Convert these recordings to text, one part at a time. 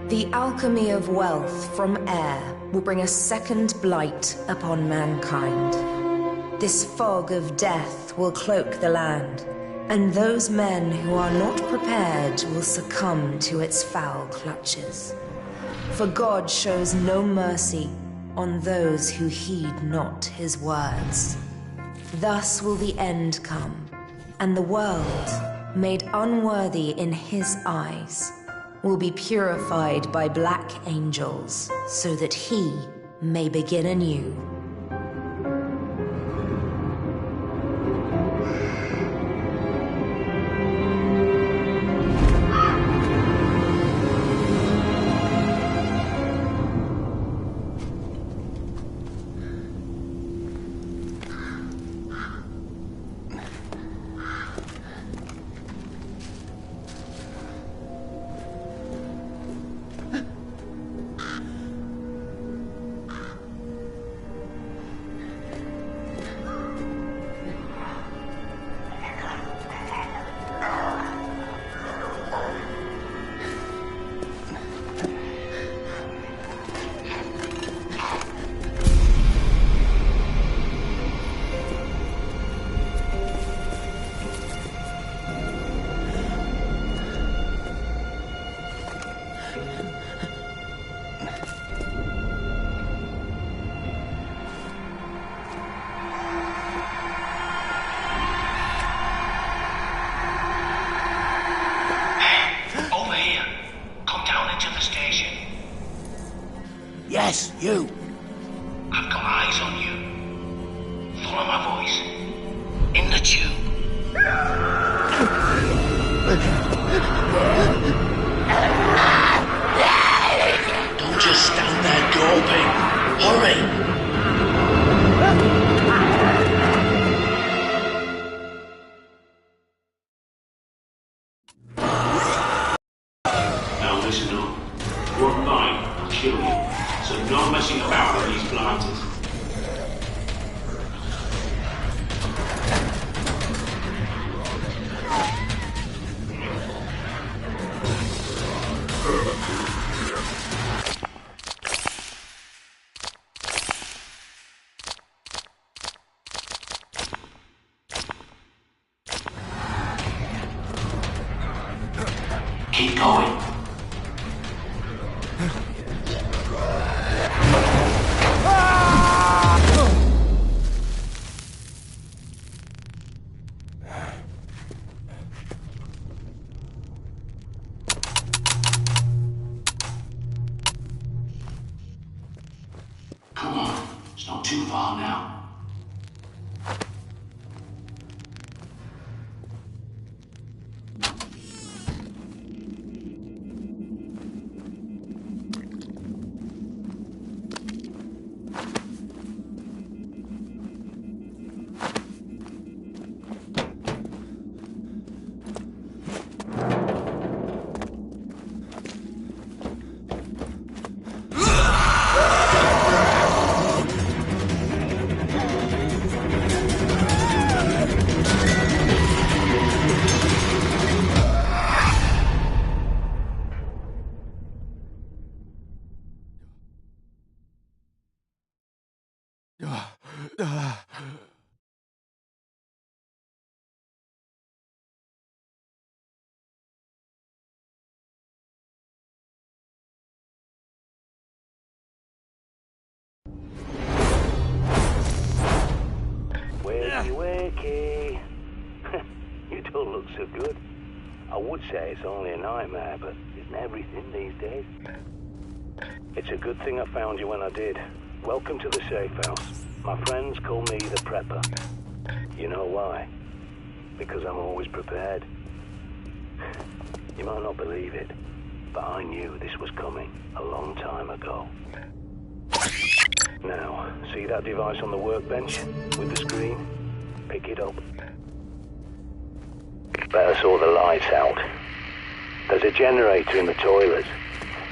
The alchemy of wealth from air will bring a second blight upon mankind. This fog of death will cloak the land, and those men who are not prepared will succumb to its foul clutches. For God shows no mercy on those who heed not his words. Thus will the end come, and the world, made unworthy in his eyes, will be purified by black angels, so that he may begin anew. Yes, you. I've got eyes on you. Follow my voice. In the tube. Don't just stand there gawping. Hurry! Now listen up. One bite will kill you. So no messing about with these blighters. Keep going. Come on, it's not too far now. Wakey. You don't look so good. I would say it's only a nightmare, but isn't everything these days? It's a good thing I found you when I did. Welcome to the safe house. My friends call me the Prepper. You know why? Because I'm always prepared. You might not believe it, but I knew this was coming a long time ago. Now, see that device on the workbench with the screen? Pick it up. Better sort the lights out. There's a generator in the toilet.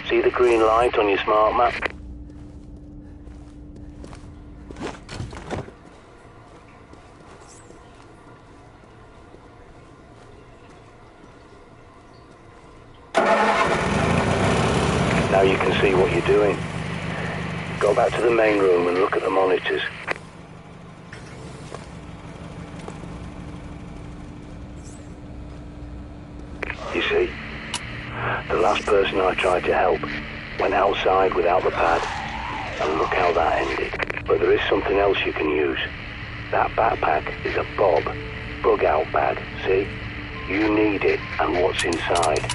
See the green light on your smart map? Now you can see what you're doing. Go back to the main room and look at the monitors. You see, the last person I tried to help went outside without the pad, and look how that ended. But there is something else you can use. That backpack is a bug out bag, see? You need it and what's inside.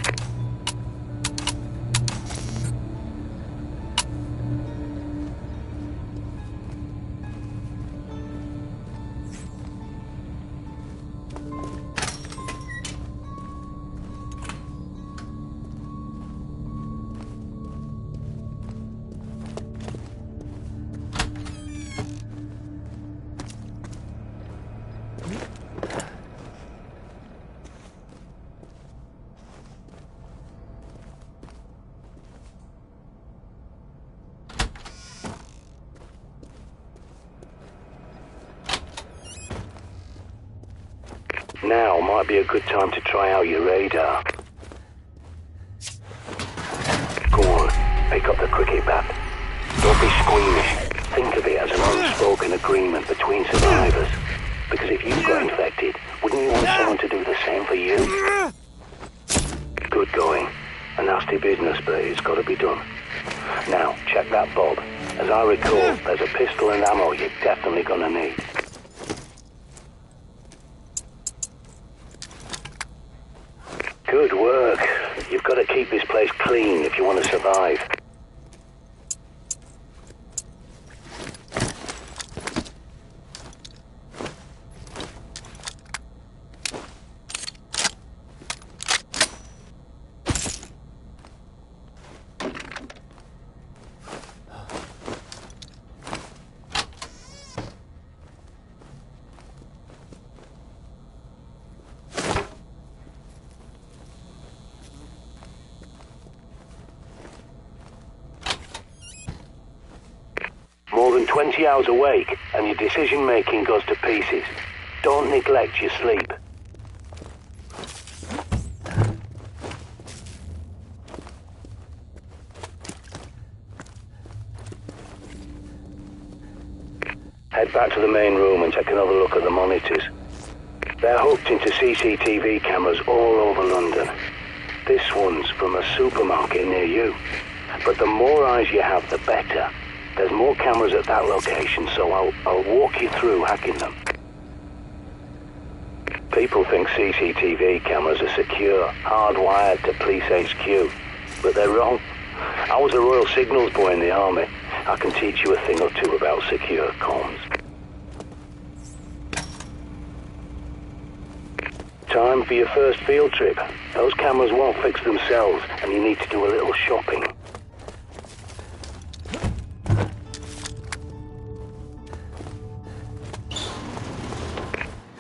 Now might be a good time to try out your radar. Go on, pick up the cricket bat. Don't be squeamish. Think of it as an unspoken agreement between survivors. Because if you got infected, wouldn't you want someone to do the same for you? Good going. A nasty business, but it's got to be done. Now, check that bob. As I recall, there's a pistol and ammo you're definitely gonna need. Good work. You've got to keep this place clean if you want to survive. More than 20 hours awake, and your decision-making goes to pieces. Don't neglect your sleep. Head back to the main room and take another look at the monitors. They're hooked into CCTV cameras all over London. This one's from a supermarket near you. But the more eyes you have, the better. There's more cameras at that location, so I'll walk you through hacking them. People think CCTV cameras are secure, hardwired to police HQ, but they're wrong. I was a Royal Signals boy in the army. I can teach you a thing or two about secure comms. Time for your first field trip. Those cameras won't fix themselves, and you need to do a little shopping.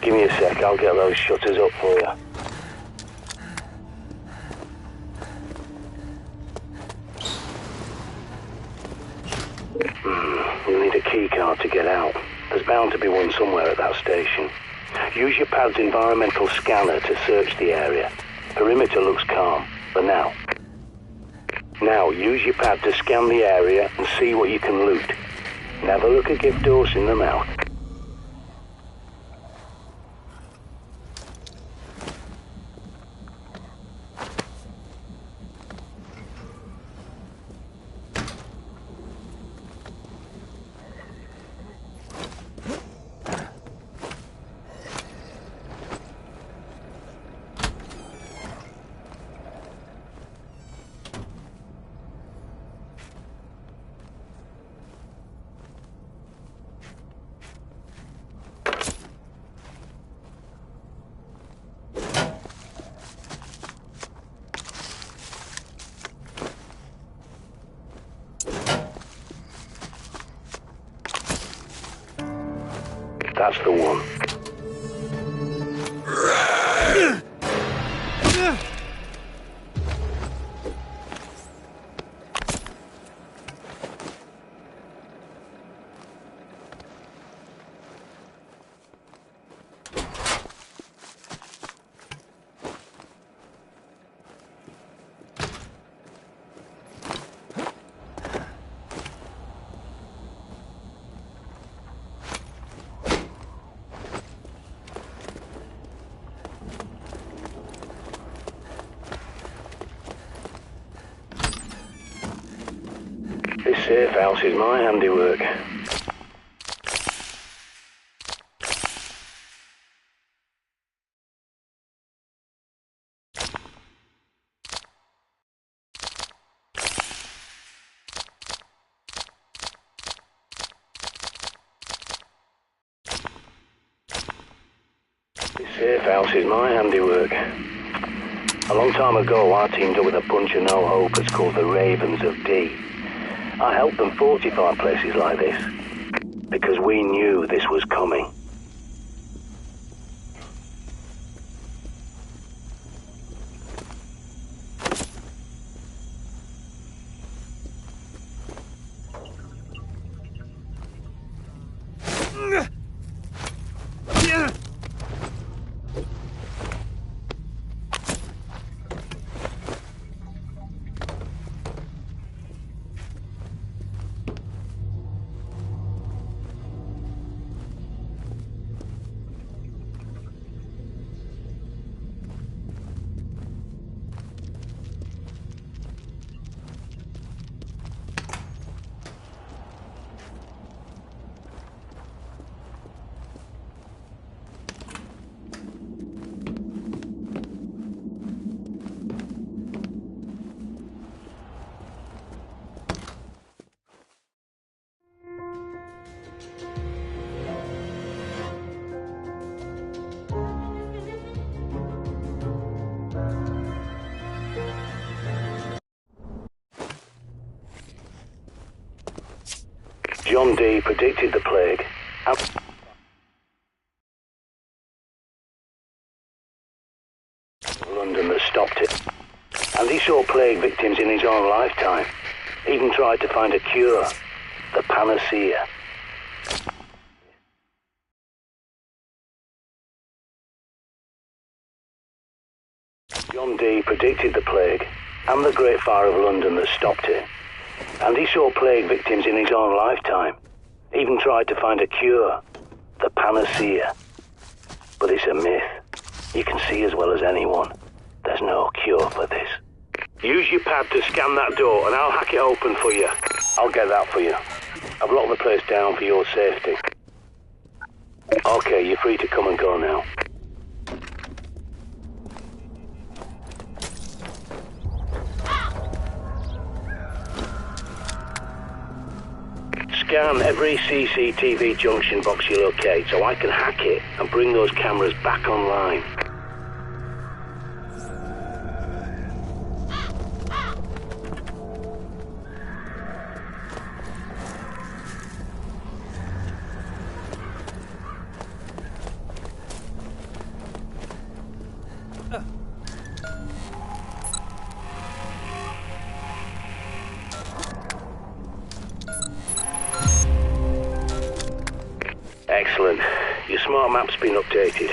Give me a sec, I'll get those shutters up for you. You'll need a key card to get out. There's bound to be one somewhere at that station. Use your pad's environmental scanner to search the area. Perimeter looks calm, for now. Now, use your pad to scan the area and see what you can loot. Never look a gift horse in the mouth. That's the one. safe house is my handiwork. This safe house is my handiwork. A long time ago, I teamed up with a bunch of no-hopers called the Ravens of D. I helped them fortify places like this, because we knew this was coming. John D. predicted the plague. London that stopped it. And he saw plague victims in his own lifetime. Even tried to find a cure. The panacea. John D. predicted the plague and the Great Fire of London that stopped it. And he saw plague victims in his own lifetime. Even tried to find a cure. The panacea. But it's a myth. You can see as well as anyone. There's no cure for this. Use your pad to scan that door and I'll hack it open for you. I'll get that for you. I've locked the place down for your safety. Okay, you're free to come and go now. Scan every CCTV junction box you locate so I can hack it and bring those cameras back online. Excellent. Your smart map's been updated.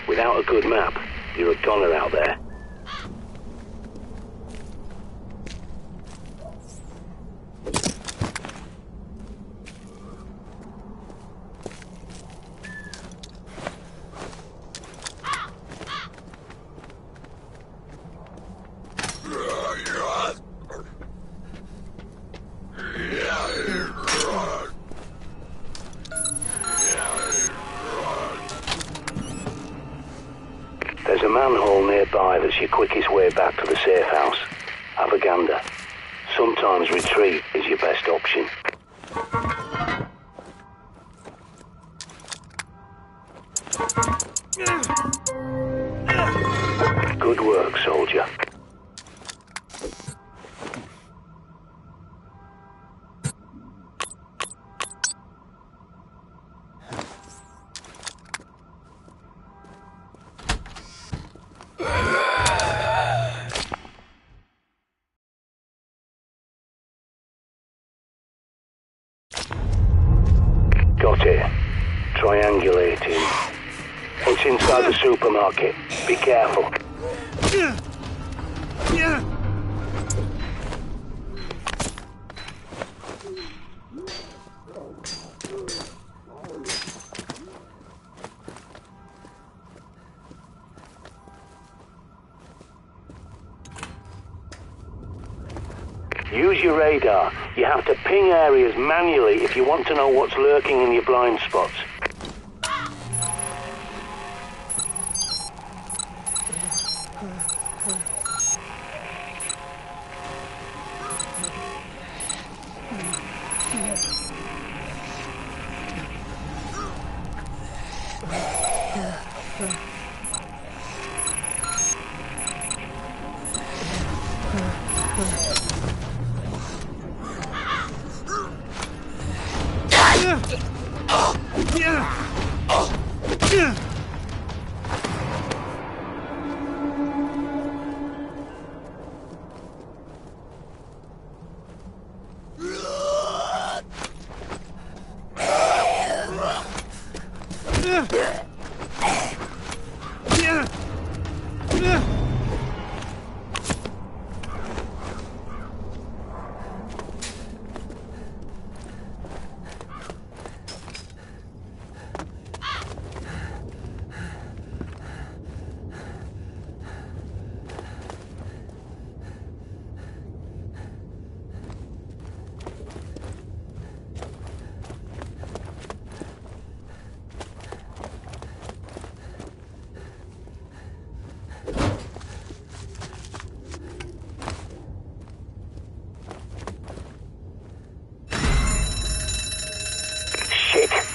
Without a good map, you're a goner out there. There's a manhole nearby that's your quickest way back to the safe house. Have a gander. Sometimes retreat is your best option. Good work, soldier. Got it. Triangulating. It's inside the supermarket. Be careful. Use your radar. You have to ping areas manually if you want to know what's lurking in your blind spots.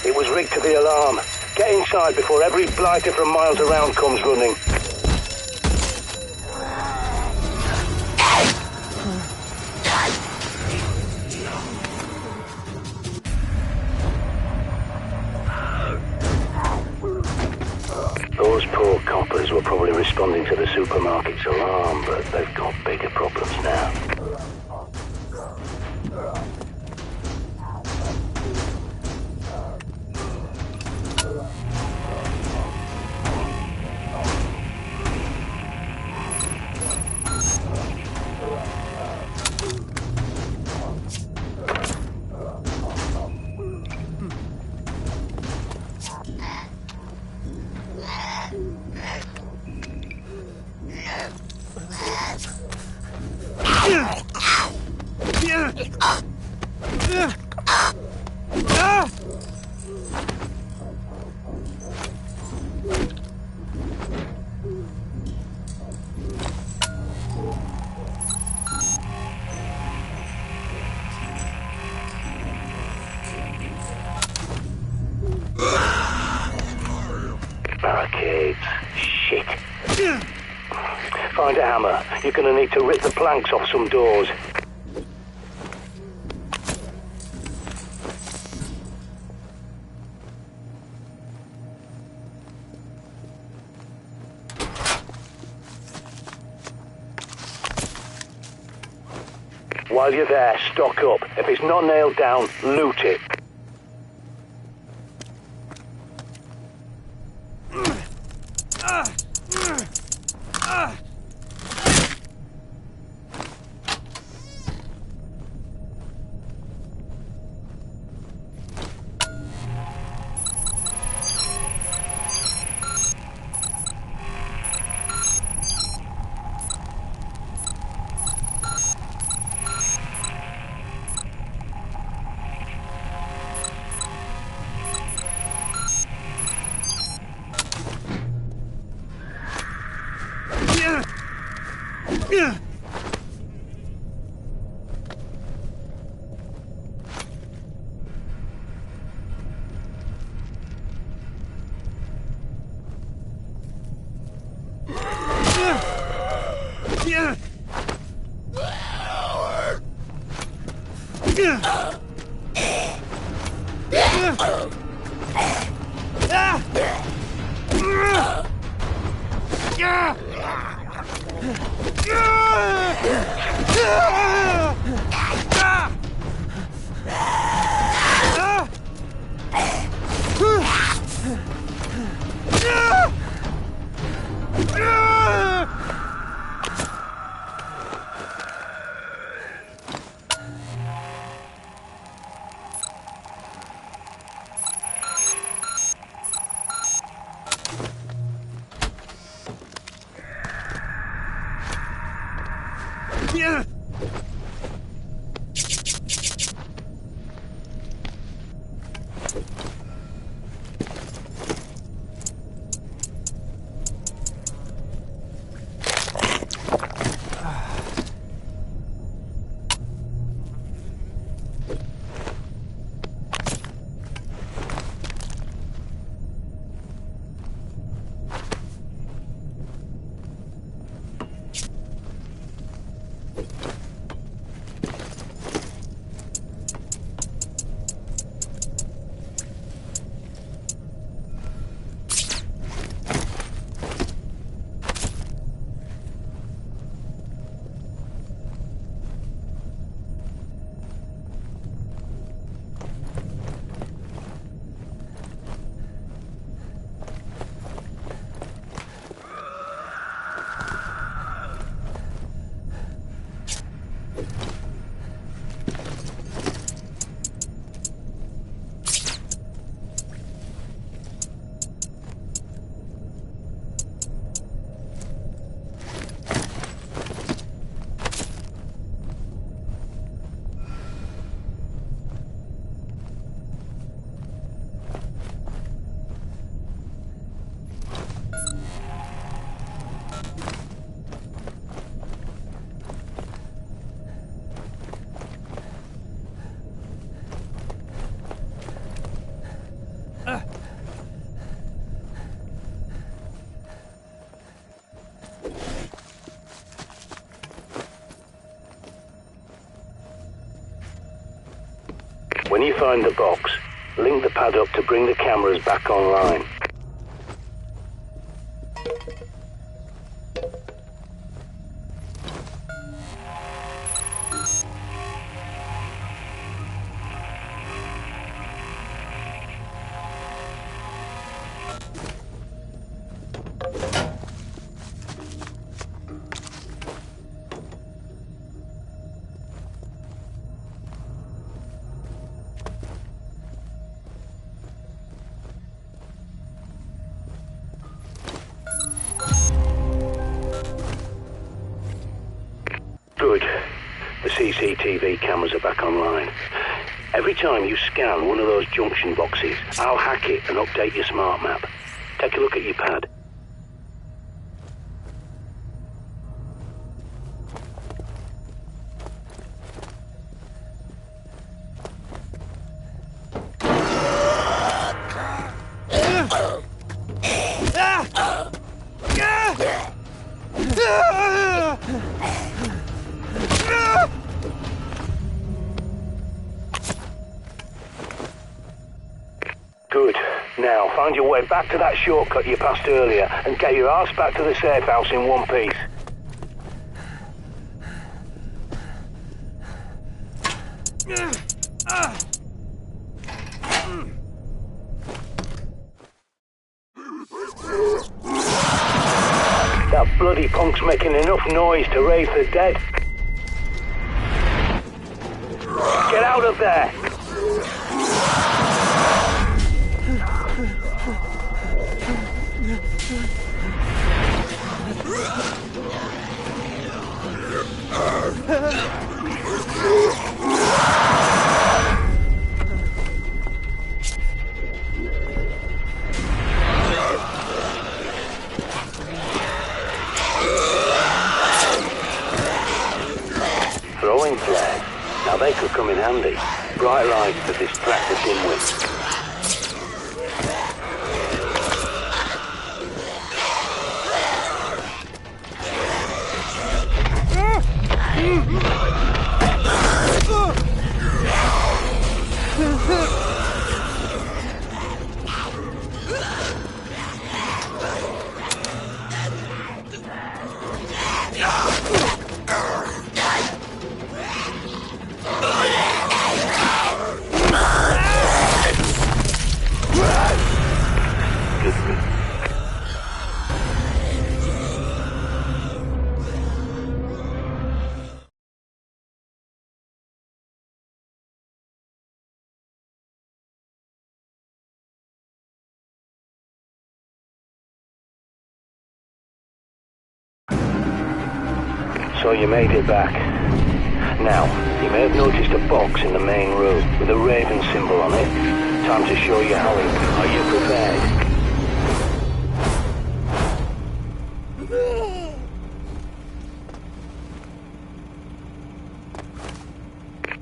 It was rigged to the alarm. Get inside before every blighter from miles around comes running. Those poor coppers were probably responding to the supermarket's alarm, but they've got bigger problems now. Barricades. Shit. Find a hammer. You're gonna need to rip the planks off some doors. While you're there, stock up. If it's not nailed down, loot it. When you find the box, link the pad up to bring the cameras back online. Good. The CCTV cameras are back online. Every time you scan one of those junction boxes, I'll hack it and update your smart map. Take a look at your pad. Good. Now, find your way back to that shortcut you passed earlier and get your arse back to the safe house in one piece. That bloody punk's making enough noise to raise the dead. Get out of there! Throwing flares. Now they could come in handy. Bright lights to distract the dimwits. So you made it back. Now, you may have noticed a box in the main room with a raven symbol on it. Time to show you how it. Are you prepared?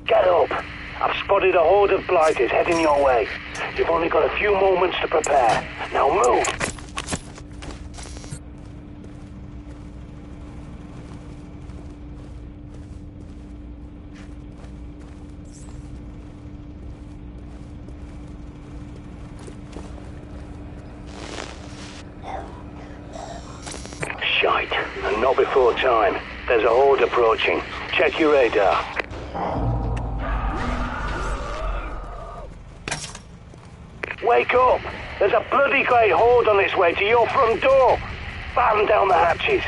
Get up! I've spotted a horde of blighters heading your way. You've only got a few moments to prepare. Now move! Shite, and not before time. There's a horde approaching. Check your radar. Wake up! There's a bloody great horde on its way to your front door! Batten down the hatches!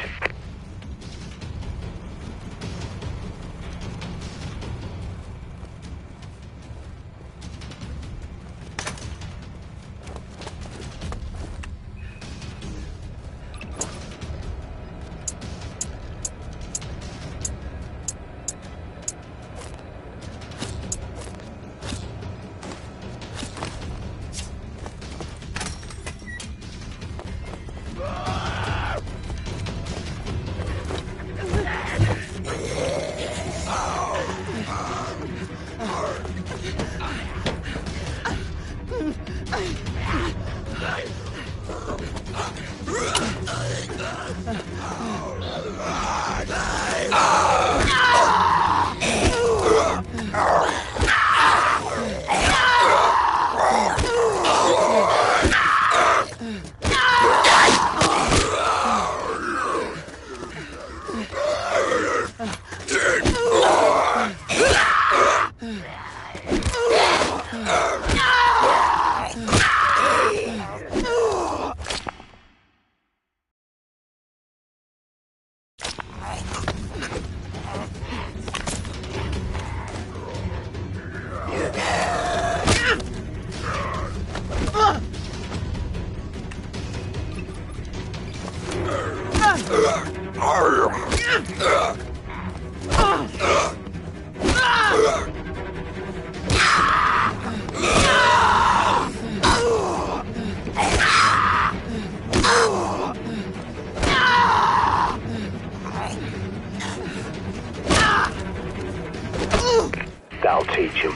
That'll teach them.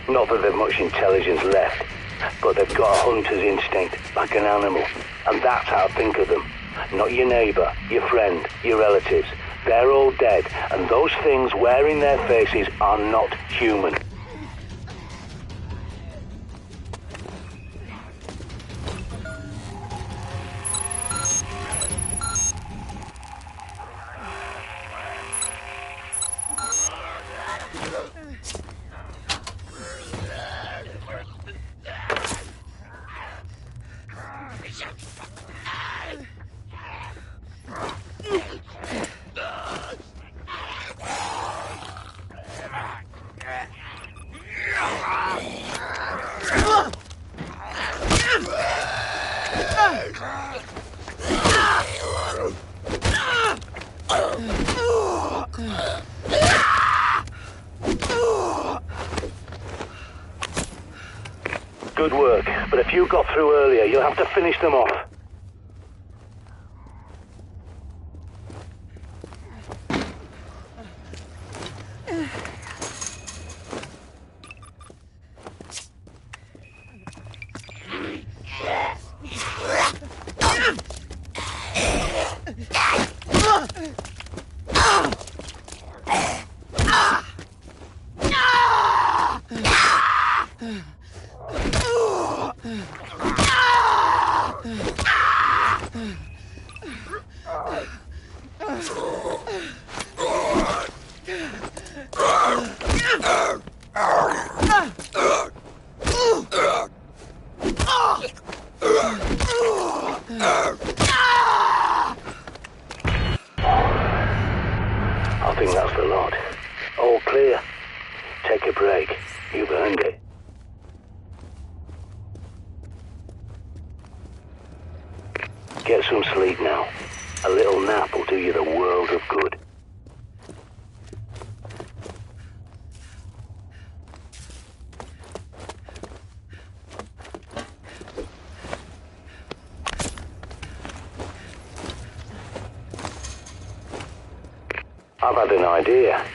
Not that they've much intelligence left, but they've got a hunter's instinct, like an animal. And that's how I think of them. Not your neighbor, your friend, your relatives. They're all dead, and those things wearing their faces are not human. Good work, but if you got through earlier, you'll have to finish them off. I think that's the lot. All clear. Take a break. You've earned it. Get some sleep now. A little nap will do you the world of good. I've had an idea.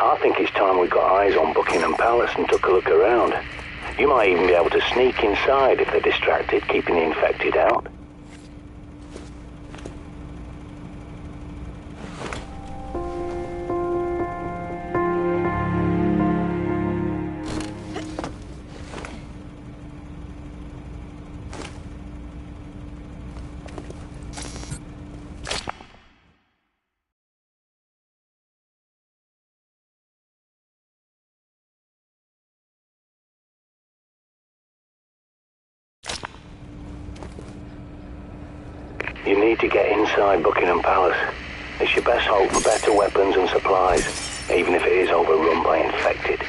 I think it's time we got eyes on Buckingham Palace and took a look around. You might even be able to sneak inside if they're distracted, keeping the infected out. You need to get inside Buckingham Palace. It's your best hope for better weapons and supplies, even if it is overrun by infected.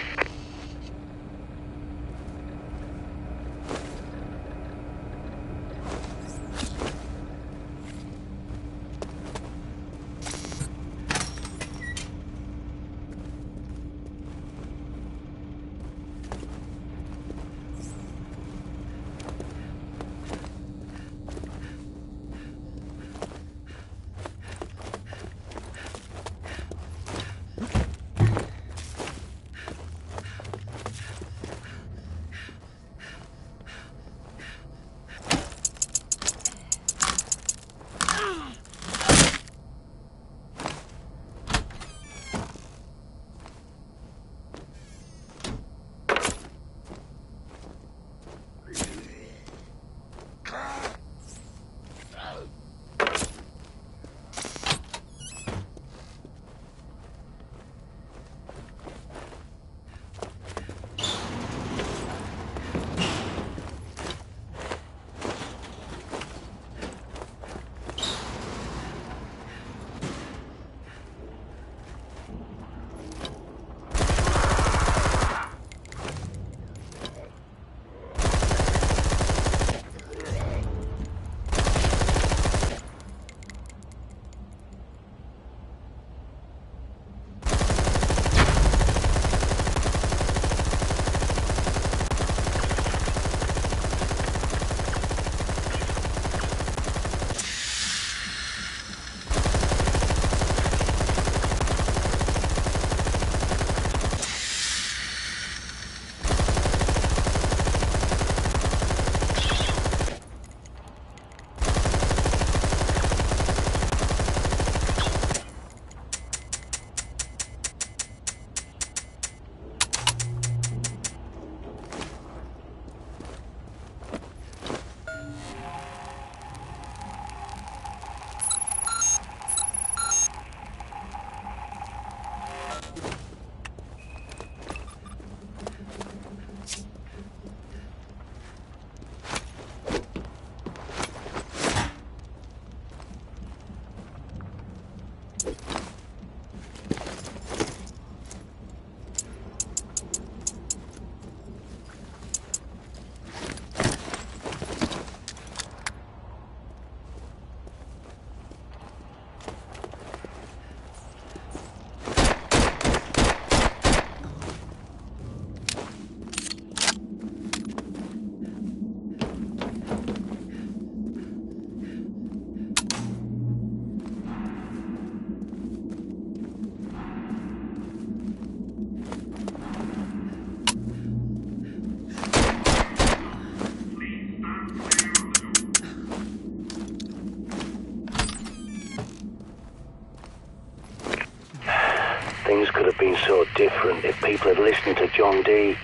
if people had listened to John Dee.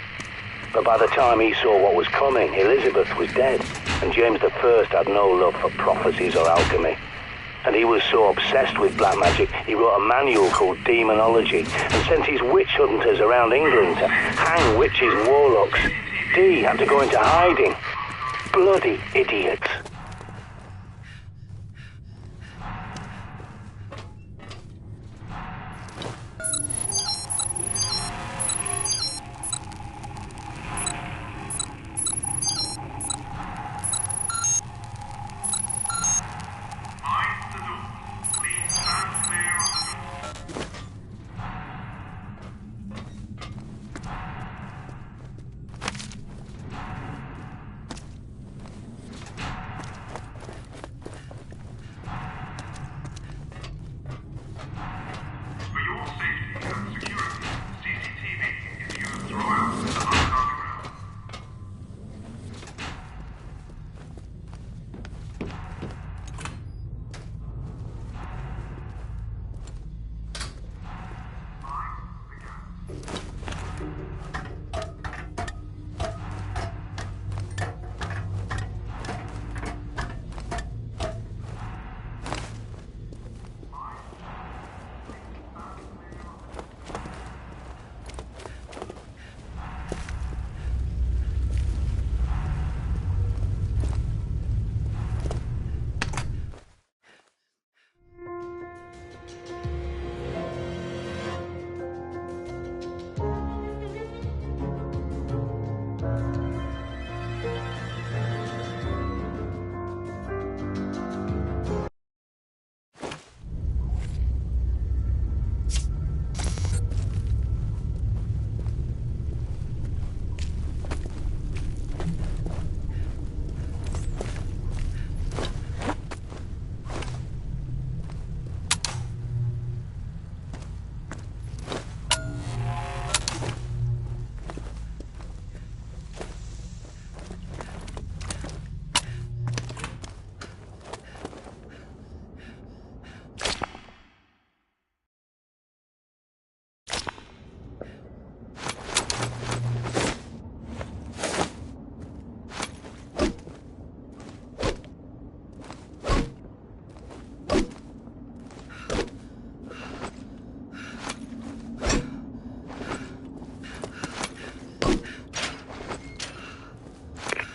But by the time he saw what was coming, Elizabeth was dead, and James I had no love for prophecies or alchemy. And he was so obsessed with black magic, he wrote a manual called Demonology and sent his witch hunters around England to hang witches and warlocks. Dee had to go into hiding. Bloody idiots.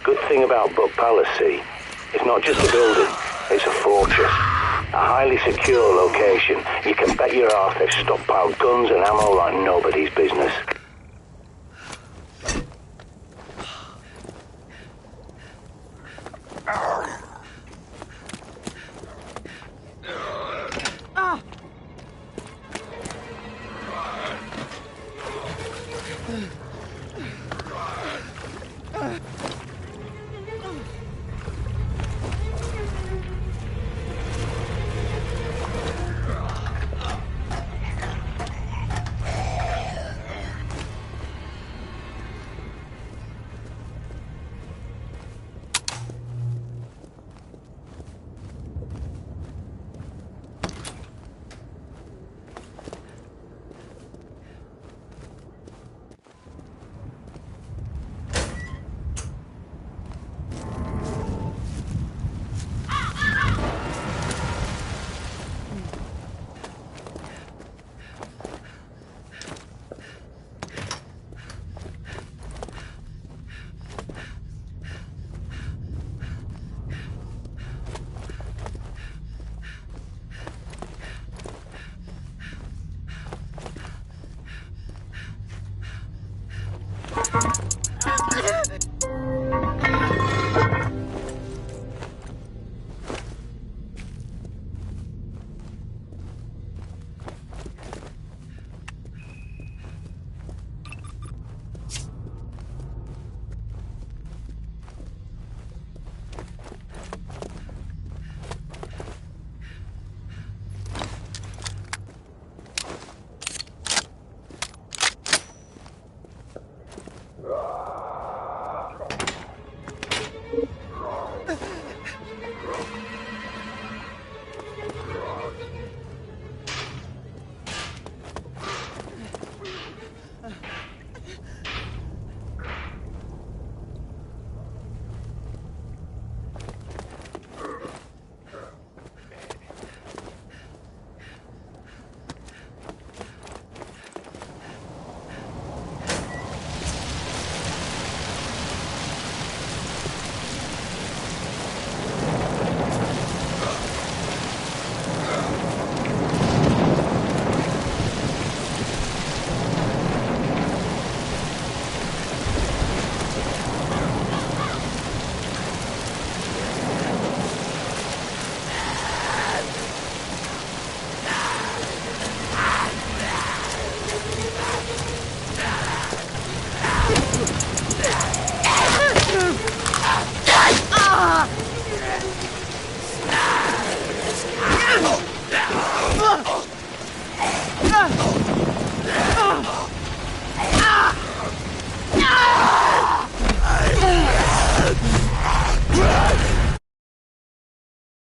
Good thing about Buck Palace, see, it's not just a building, it's a fortress. A highly secure location. You can bet your ass they've stockpiled guns and ammo like nobody's business.